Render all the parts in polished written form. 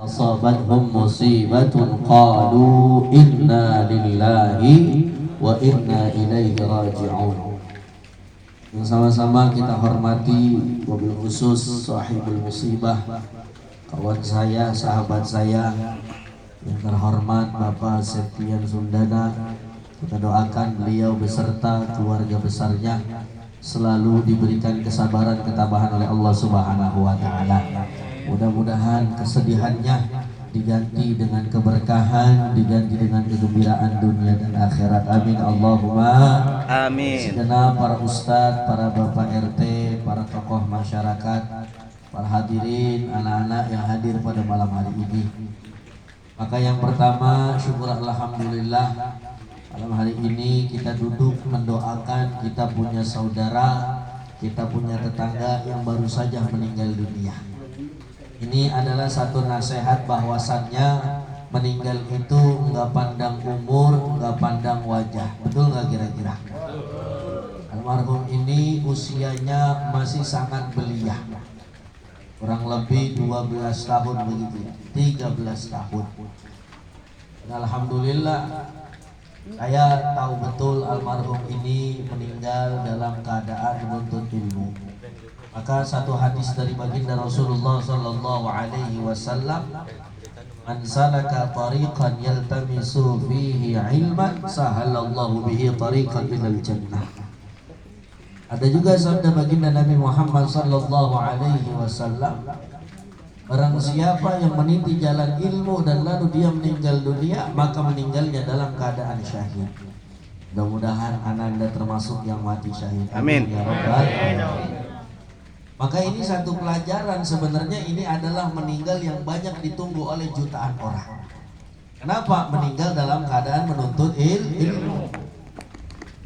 asabathum musibatun qalu inna lillahi wa inna ilaihi raji'un. Yang sama-sama kita hormati, wabil khusus sahibul musibah, kawan saya, sahabat saya yang terhormat Bapak Septian Sundana. Kita doakan beliau beserta keluarga besarnya selalu diberikan kesabaran, ketabahan oleh Allah Subhanahu wa taala. Mudah-mudahan kesedihannya diganti dengan keberkahan, diganti dengan kegembiraan dunia dan akhirat. Amin Allahumma amin. Segenap para ustadz, para bapak RT, para tokoh masyarakat, para hadirin, anak-anak yang hadir pada malam hari ini. Maka yang pertama, syukur alhamdulillah, malam hari ini kita duduk mendoakan kita punya saudara, kita punya tetangga yang baru saja meninggal dunia. Ini adalah satu nasihat bahwasannya meninggal itu nggak pandang umur, nggak pandang wajah. Betul nggak kira-kira? Almarhum ini usianya masih sangat belia, kurang lebih 12 tahun begitu ya, 13 tahun. Dan alhamdulillah saya tahu betul almarhum ini meninggal dalam keadaan menuntut ilmu. Maka satu hadis dari baginda Rasulullah sallallahu alaihi wasallam, "Man salaka tariqan yaltamisu fihi ilman, sahalallahu bihi tariqan ilal jannah." Ada juga sabda baginda Nabi Muhammad sallallahu alaihi wasallam, barang siapa yang meniti jalan ilmu dan lalu dia meninggal dunia, maka meninggalnya dalam keadaan syahid. Mudah-mudahan Anda termasuk yang mati syahid. Amin ya rabbal alamin. Maka ini satu pelajaran, sebenarnya ini adalah meninggal yang banyak ditunggu oleh jutaan orang. Kenapa? Meninggal dalam keadaan menuntut ilmu.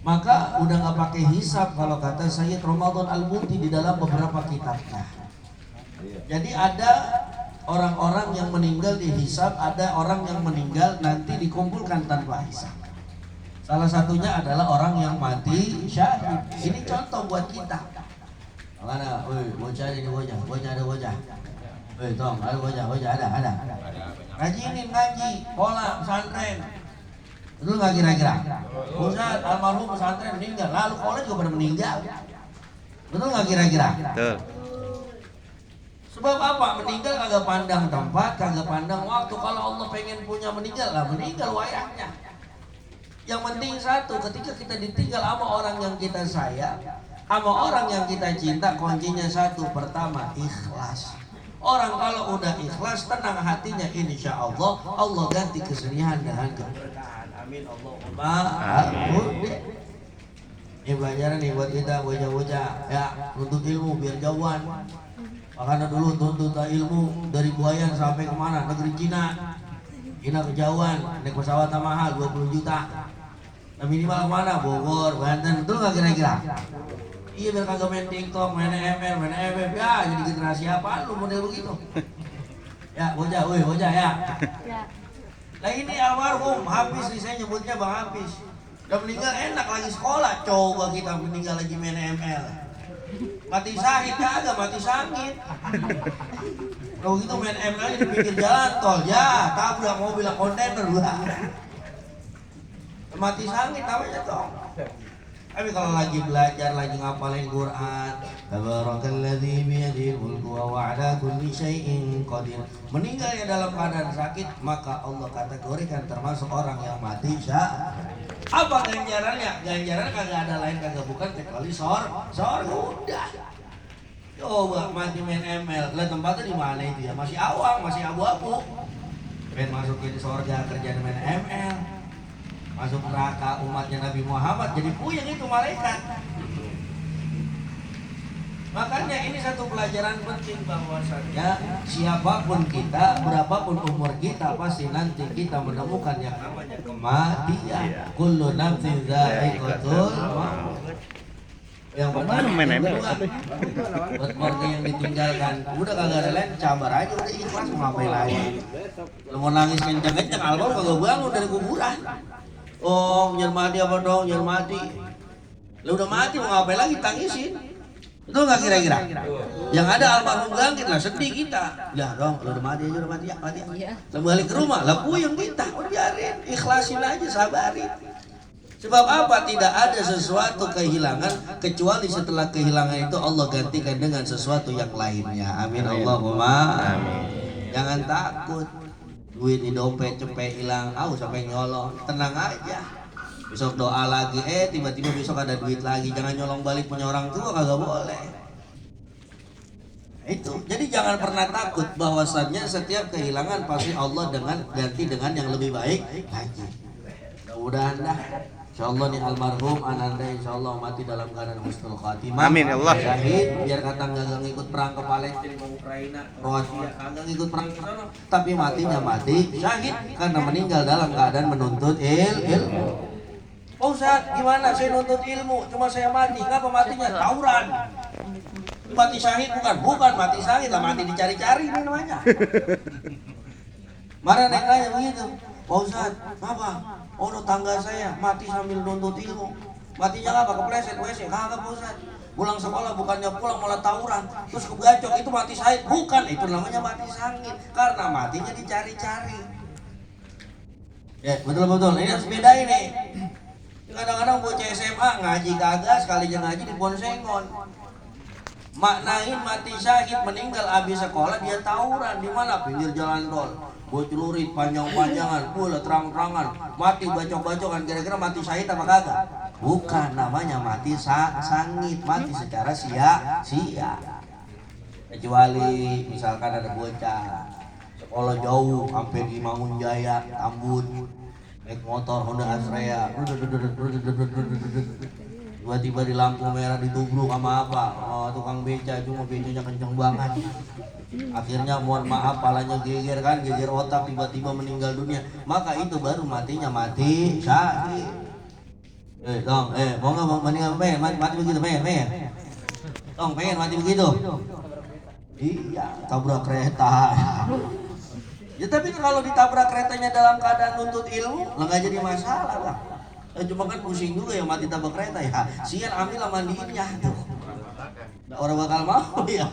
Maka udah nggak pakai hisab kalau kata Sayyid Ramadan Al-Muti di dalam beberapa kitabnya. Jadi ada orang-orang yang meninggal dihisab, ada orang yang meninggal nanti dikumpulkan tanpa hisab. Salah satunya adalah orang yang mati syahid. Ini contoh buat kita. Mana, bocah ini bocah ada bocah. Tong, ada bocah ada. Rajinin ngaji, pola pesantren. Betul nggak kira-kira? Ustaz, almarhum pesantren meninggal, lalu pola juga pada meninggal. Betul nggak kira-kira? Betul. Sebab apa? Meninggal kagak pandang tempat, kagak pandang waktu. Kalau Allah pengen punya meninggal lah, meninggal wayangnya. Yang penting satu, ketika kita ditinggal sama orang yang kita sayang, sama orang yang kita cinta, kuncinya satu, pertama ikhlas. Orang kalau udah ikhlas, tenang hatinya, insya Allah Allah ganti kesedihan dengan keberkahan. Amin Allahumma amin. Ini pelajaran nih buat kita bocah-bocah ya, tuntut ilmu biar jauhan. Makanya dulu tuntut ilmu dari Buayan sampai kemana? Negeri Cina kejauhan, naik pesawat mahal 20 juta. Nah minimal kemana? Bogor, Banten. Betul nggak kira-kira? Iya, biar kagak main TikTok, main ML, main FF ya, jadi generasi apa lu model begitu? Ya, bocah ya. Nah ini almarhum Hafiz nih, saya nyebutnya Bang Hafiz. Udah meninggal enak lagi sekolah, coba kita meninggal lagi main ML. Mati syahid kagak, mati sangit. Kalau gitu main ML di pinggir jalan tol, ya tabrak mobil kontainer gua. Mati sangit namanya dong. Tapi kalau lagi belajar, lagi ngapalin Quran, Tabarakalladzi biyadihil mulku wa huwa ala kulli syai'in qadir, meninggalnya dalam keadaan sakit, maka Allah kategorikan termasuk orang yang mati syahid. Apa ganjarannya? Ganjaran kagak ada lain kagak bukan kecuali surga. Coba mati main ML, lihat tempatnya di mana itu ya? Masih awang, masih abu-abu. Pengen masukin surga kerjaan main ML. Masuk neraka umatnya Nabi Muhammad, jadi puyeng itu malaikat. Makanya ini satu pelajaran penting bahwasanya siapapun kita, berapapun umur kita, pasti nanti kita menemukan yang namanya kematian. Kullu nafsin dha'iqatul maut. Yang pertama, yang kedua, buat keluarga yang ditinggalkan, udah kagak ada lain, cabar aja, udah ikhlas, mau ngapain lagi. Lu mau nangis kenceng-kenceng, almarhum kagak bangun dari kuburan. Oh, jangan mati apa dong, jangan mati. Lu udah mati, mau ngapain lagi, tangisin. Betul nggak kira-kira? Yang ada almarhum gangit lah, sedih kita. Lah dong, lu udah mati aja, udah mati ya, mati ya. Kita balik ke rumah, lah puyeng kita, biarin, ikhlasin aja, sabarin. Sebab apa? Tidak ada sesuatu kehilangan kecuali setelah kehilangan itu Allah gantikan dengan sesuatu yang lainnya. Amin Allahumma amin. Jangan takut duit di dompet cepet hilang, sampai nyolong, tenang aja. Besok doa lagi, tiba-tiba besok ada duit lagi, jangan nyolong balik punya orang tua, kagak boleh. Itu, jadi jangan pernah takut bahwasannya setiap kehilangan pasti Allah ganti dengan yang lebih baik lagi. Mudah-mudahan dah. Insyaallah nih almarhum ananda insyaallah mati dalam keadaan husnul khatimah. Amin ya Allah. Syahid biar kata enggak ngikut perang ke Palestina ke Ukraina, Kroasia, enggak ngikut perang ke sana, tapi matinya mati syahid karena meninggal dalam keadaan menuntut ilmu. Oh Ustaz, gimana saya nuntut ilmu, cuma saya mati, ngapa matinya? Tawuran. Mati syahid bukan mati syahid lah, mati dicari-cari ini namanya. Marah nanya begitu. Pak Ustaz, apa? Oh, tangga saya mati sambil nuntut ilmu. Matinya apa? Kepleset WC. Kagak Pak Ustaz. Pulang sekolah bukannya pulang malah tawuran. Terus kegacok, itu mati syahid. Bukan, itu namanya mati syahid. Karena matinya dicari-cari. Ya, betul-betul. Ini harus beda ini. Kadang-kadang bocah SMA ngaji kagak, sekalinya ngaji di Bonsengon. Maknain mati syahid meninggal habis sekolah dia tawuran di mana? Pinggir jalan tol. Celurit panjang-panjangan, pula terang-terangan, mati bacok-bacokan, kira-kira mati syahid apa kagak? Bukan, namanya mati sangit, mati secara sia-sia. Kecuali misalkan ada bocah sekolah jauh sampai di Mangunjaya, Tambun, naik motor Honda Astrea, tiba-tiba di lampu merah ditubruk sama apa? Tukang beca, cuma becanya kenceng banget. Akhirnya mohon maaf palanya geger kan, geger otak, tiba-tiba meninggal dunia. Maka itu baru matinya mati syahid. Mau nggak mau meninggal mati begitu pengen? Pengen mati begitu? Iya, tabrak kereta. Ya tapi kalau ditabrak keretanya dalam keadaan nuntut ilmu, nggak jadi masalah lah. Cuma kan pusing juga ya mati tabrak kereta ya. Sian ambil mandiinnya tuh. Orang bakal mau ya.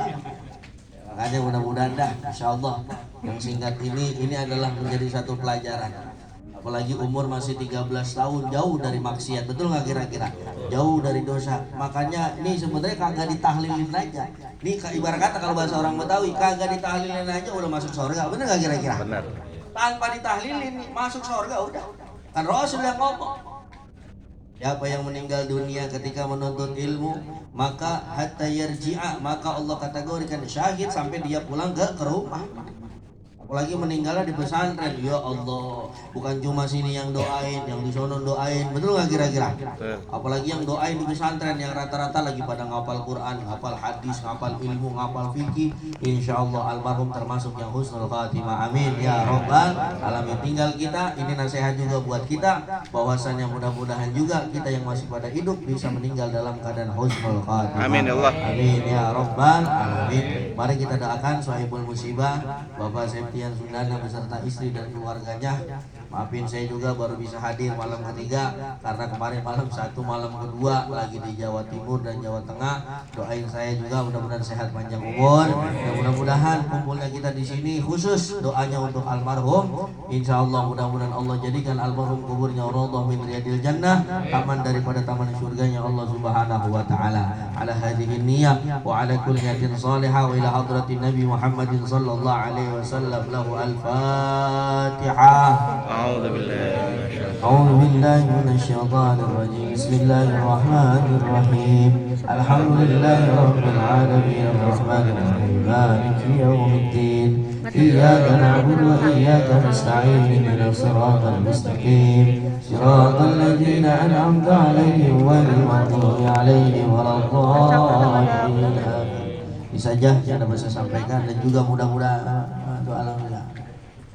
Makanya mudah-mudahan dah insyaallah yang singkat ini adalah menjadi satu pelajaran. Apalagi umur masih 13 tahun, jauh dari maksiat, betul nggak kira-kira? Jauh dari dosa. Makanya ini sebenarnya kagak ditahlilin aja. Ini ibarat kata kalau bahasa orang Betawi, kagak ditahlilin aja udah masuk surga, bener nggak kira-kira? Benar. Tanpa ditahlilin masuk surga udah. Kan Rasul yang ngomong. Siapa yang meninggal dunia ketika menuntut ilmu, maka hatta yarji'a, maka Allah kategorikan syahid sampai dia pulang ke rumah. Apalagi meninggalnya di pesantren, ya Allah, bukan cuma sini yang doain, yang di sono doain, betul nggak kira-kira? Apalagi yang doain di pesantren yang rata-rata lagi pada ngapal Quran, ngapal hadis, ngapal ilmu, ngapal fikih, insya Allah almarhum termasuk yang husnul khatimah, amin ya robbal alamin. Tinggal kita, ini nasihat juga buat kita, bahwasannya mudah-mudahan juga kita yang masih pada hidup bisa meninggal dalam keadaan husnul khatimah, amin ya Allah, amin ya robbal alamin. Mari kita doakan sahibul musibah Bapak Septian Sundana beserta istri dan keluarganya. Maafin saya juga baru bisa hadir malam ketiga karena kemarin malam satu, malam kedua lagi di Jawa Timur dan Jawa Tengah. Doain saya juga mudah-mudahan sehat panjang umur. Dan mudah-mudahan kumpulnya kita di sini khusus doanya untuk almarhum. Insya Allah mudah-mudahan Allah jadikan almarhum kuburnya raudhah min riyadil jannah, taman daripada taman surganya Allah Subhanahu wa taala. Ala hadhihi niyyah wa ala kulli niyatin salihah wa ila hadratin Nabi Muhammadin sallallahu alaihi wasallam lahu al-Fatihah. أعوذ بالله من الشيطان الرجيم بسم الله الرحمن الرحيم الحمد لله رب العالمين الرحمن الرحيم مالك يوم الدين إياك نعبد وإياك نستعين اهدنا الصراط المستقيم صراط الذين أنعمت عليهم غير المغضوب عليهم ولا الضالين. Ini saja yang dapat saya sampaikan dan juga mudah-mudahan doa alhamdulillah.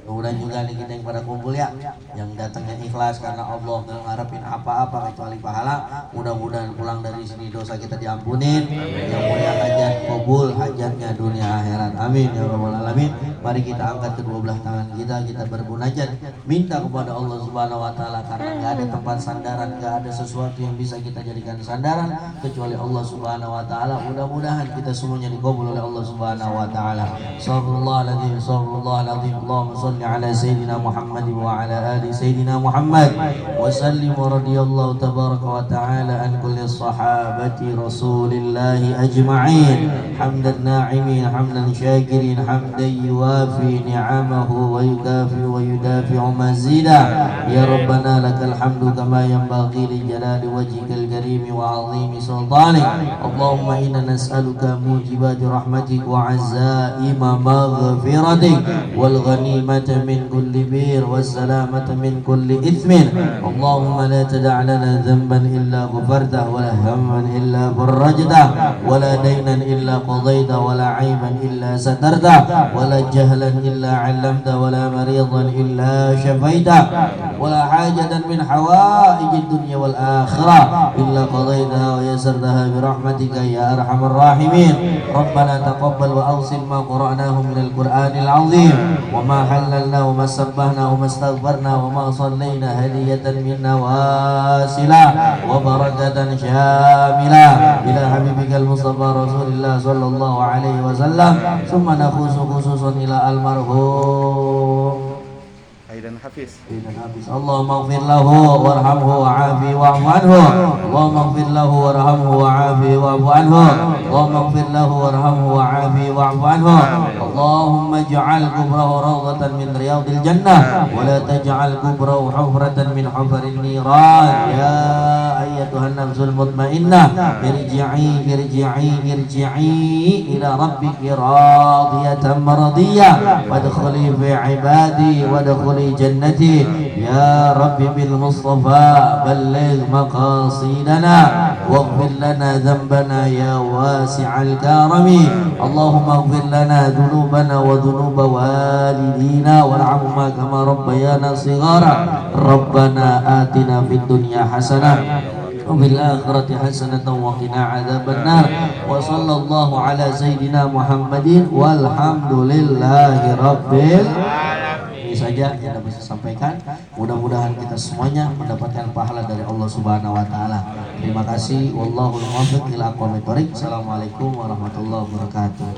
Mudah-mudahan juga nih kita yang pada kumpul ya, yang datangnya ikhlas karena Allah, nggak ngarepin apa-apa kecuali pahala. Mudah-mudahan pulang dari sini dosa kita diampunin, yang mulia hajat kabul, hajatnya dunia akhirat, amin ya rabbal alamin. Mari kita angkat kedua belah tangan kita bermunajat, minta kepada Allah Subhanahu wa taala, karena enggak ada tempat sandaran, enggak ada sesuatu yang bisa kita jadikan sandaran kecuali Allah Subhanahu wa taala. Mudah-mudahan kita semuanya dikabul oleh Allah Subhanahu wa taala. Shallallahul alazim. Allahumma shalli ala sayyidina Muhammad wa ala ali sayyidina Muhammad wa sallim wa radiyallahu tabaraka wa ta'ala an kulli sahabati rasulillahi ajma'in hamdan na'imin hamdan syakirin hamdan yuwafi ni'amahu wa yukafi wa yudafi'u mazida. Ya Rabbana lakal hamdu kama yanbaghi li jalali wajhikal karim wa 'azimi sultanik. Allahumma inna nas'aluka mujibati rahmatik wa 'azaima maghfiratik wal ghanimata min kulli bir was salamata min kulli ithmin. Allahumma la tada' lana dhanban illa ghafartah wa la hamman illa farajtah wa la daynan illa qadaytah wa la 'aiban illa satartah wa la jahlan illa 'allamtah wa la maridan illa shafaitah wa la hajatan min hawaijid dunya wal akhirah illa qadaytaha wa yasartaha bi rahmatika ya arhamar rahimin. Rabbana taqabbal wa awsil ma qara'nahu min al-Qur'anil 'azim wa ma halalna wa ma sabbahna wa ma astaghfarna wa ma sallayna hadiyatan minna wasila wa barakatan syamila ila habibikal mustafa rasulillah sallallahu alaihi wasallam. Summa nakhusu khususan ila almarhum Aidan Hafiz. Allahumma ighfir lahu warhamhu wa'afi wa'fu anhu. Allahumma ighfir lahu warhamhu wa'afi wa'fu anhu. Allahumma ighfir lahu warhamhu wa'afi wa'fu anhu. Allahumma ij'al qubrahu rawdatan min riyadil jannah wa la taj'al qubrahu hufratan min hufarin niran. Ya ayyatuhan nafsul mutmainnah irji'i ila rabbiki radiyatan maradiyah wadkhuli fi ibadi wadkhuli جنتي يا رب بالمصطفى بلغ مقاصدنا واغفر لنا ذنبنا يا واسع الكرم. اللهم اغفر لنا ذنوبنا وذنوب والدينا وارحمهما كما ربيانا صغارا. ربنا آتنا في الدنيا حسنة وفي الآخرة حسنة وقنا عذاب النار. وصلى الله على سيدنا محمد والحمد لله رب العالمين. Ini saja yang dapat saya sampaikan. Mudah-mudahan kita semuanya mendapatkan pahala dari Allah Subhanahu wa taala. Terima kasih. Wallahul muwaffiq ila aqwamit thoriq. Assalamualaikum warahmatullahi wabarakatuh.